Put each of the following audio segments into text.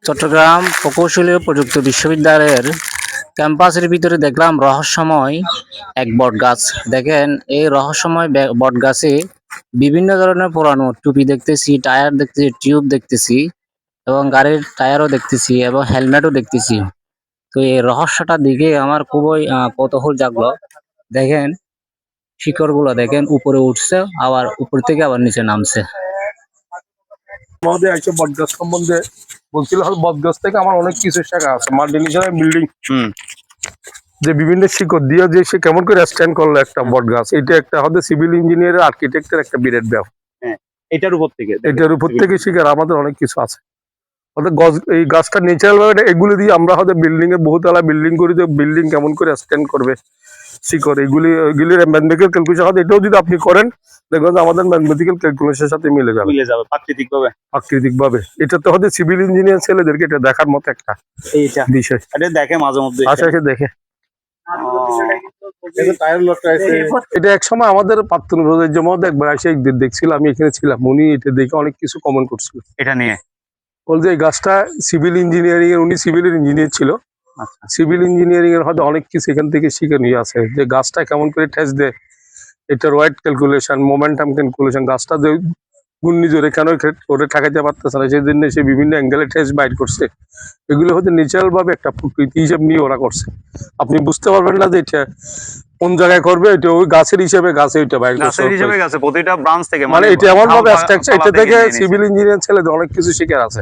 চট্টগ্রাম প্রকৌশলী ও প্রযুক্তি বিশ্ববিদ্যালয়ের ক্যাম্পাসের ভিতরে দেখলাম রহস্যময় এক বটগাছ। দেখেন এই রহস্যময় বটগাছে বিভিন্ন ধরনের পুরানো টুপি দেখতেছি, টায়ার দেখতেছি, টিউব দেখতেছি এবং গাড়ির টায়ারও দেখতেছি এবং হেলমেটও দেখতেছি। তো এই রহস্যটা দিকে আমার খুবই কৌতূহল জাগলো। দেখেন শিকড়গুলো দেখেন উপরে উঠছে, আবার উপর থেকে আবার নিচে নামছে। আমাদের একটা বটগাছ সম্বন্ধে বলছিল, বটগাছ থেকে আমার অনেক কিছু শেখা আছে। মাল্টিনেশনাল বিল্ডিং যে বিভিন্ন শিকড় দিয়ে যে সে কেমন করে স্ট্যান্ড করলো একটা বটগাছ, এটা একটা হচ্ছে সিভিল ইঞ্জিনিয়ারের আর্কিটেক্টের একটা বিরাট ব্যাপার। এটার উপর থেকে শিকার আমাদের অনেক কিছু আছে। এই গাছটা ন্যাচারাল ভাবে এগুলো দিয়ে আমরা হয়তো বিল্ডিং এর বহুতলা বিল্ডিং করি, যে বিল্ডিং কেমন করে স্ট্যান্ড করবে শিকড়, এগুলির ম্যাথমেটিক্যাল ক্যালকুলেশন হয়তো এটাও যদি আপনি করেন, দেখবেন যে আমাদের ম্যাথমেটিক্যাল ক্যালকুলেশনের সাথে মিলে যাবে প্রাকৃতিক ভাবে। এটা তো হয়তো সিভিল ইঞ্জিনিয়ার ছেলেদেরকে এটা দেখার মতো একটা বিষয়। এটা দেখে মাঝে মধ্যে আশেপাশে দেখে। এটা এক সময় আমাদের প্রাক্তন প্রযোজ্য মধ্যে একবার এসে দেখছিল, আমি এখানে ছিলাম, উনি এটা দেখে অনেক কিছু কমেন্ট করছিল এটা নিয়ে। বলছে এই গাছটা সিভিল ইঞ্জিনিয়ারিং এর, উনি সিভিল ইঞ্জিনিয়ার ছিল, সিভিল ইঞ্জিনিয়ারিং এর হয়তো অনেক কিছু এখান থেকে শিখে নিয়ে আছে, যে গাছটা কেমন করে ঠেস দেয়, এটা ওয়েট ক্যালকুলেশন, মোমেন্টাম ক্যালকুলেশন, গাছটা যে ঘূর্ণিঝড়ে কেন ওরে ঠেকাইতে পারতেছে না, সেই জন্য সে বিভিন্ন অ্যাঙ্গেলে ঠেস বাইট করছে। এগুলো হয়তো ন্যাচারাল ভাবে একটা প্রকৃতি হিসেব নিয়ে ওরা করছে। আপনি বুঝতে পারবেন না যে এটা কোন জায়গায় করবে, এটা ওই গাছের হিসেবে গাছে ওইটা বাইর করছে, প্রতিটা ব্রাঞ্চ থেকে, মানে এটা এমন ভাবে স্ট্রাকচার, এটা থেকে সিভিল ইঞ্জিনিয়ার ছেলেদের অনেক কিছু শিখার আছে,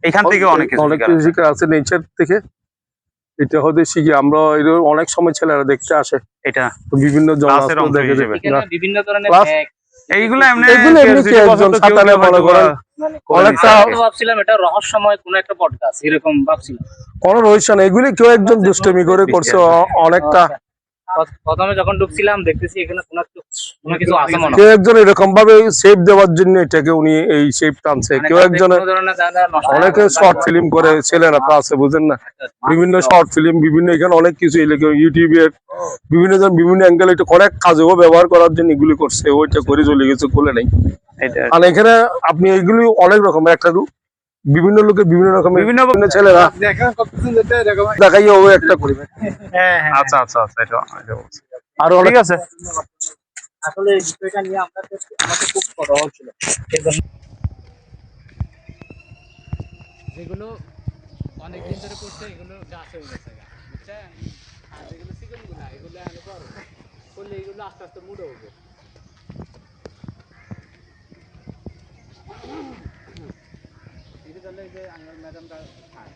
এখান থেকে অনেক কিছু শিখার আছে নেচার থেকে। এটা হয়তো শিখি আমরা, অনেক সময় ছেলেরা দেখতে আসে, এটা বিভিন্ন বিভিন্ন ধরনের এইগুলো ভাবছিলাম এটা রহস্যময় কোন একটা পডকাস্ট এরকম ভাবছিলাম। কোন রহস্য না, এগুলি কেউ একজন দুষ্টমি করে করছে অনেকটা। প্রথমে যখন ঢুকছিলাম দেখতেছি এখানে কোনো কিছু আছে মনে হয়, কেউ একজন এরকম ভাবে শেপ দেওয়ার জন্য এটাকে উনি এই শেপ টানছে। কেউ একজন, অনেকে শর্ট ফিল্ম করে ছেলেরা তো আছে, বুঝেন না, বিভিন্ন শর্ট ফিল্ম, বিভিন্ন এখানে অনেক কিছু ইউটিউবের বিভিন্ন জন বিভিন্ন অ্যাঙ্গেল এটা অনেক কাজেও ব্যবহার করার জন্য এগুলি করছে, ওইটা করে চলে গেছে, খুলে নেই। আর এখানে আপনি এইগুলি অনেক রকম একটা বিভিন্ন লোকের বিভিন্ন রকমের বিভিন্ন ছেলেরা দেখাই ও একটা করবে। আচ্ছা আচ্ছা আচ্ছা, এটা আরো ঠিক আছে। আসলে এই বিষয়টা নিয়ে আমাদের খুব কথা হচ্ছিল, যেগুলো অনেকদিন ধরে করছে এগুলো গাছ হয়ে গেছে, বুঝছেন? আর যেগুলো চিকেন গুলা এগুলো আগে বড় করলে এগুলো আস্তে আস্তে মুড়ে হবে। এটা তাহলে যে আঙ্গাল ম্যাডামটা খায়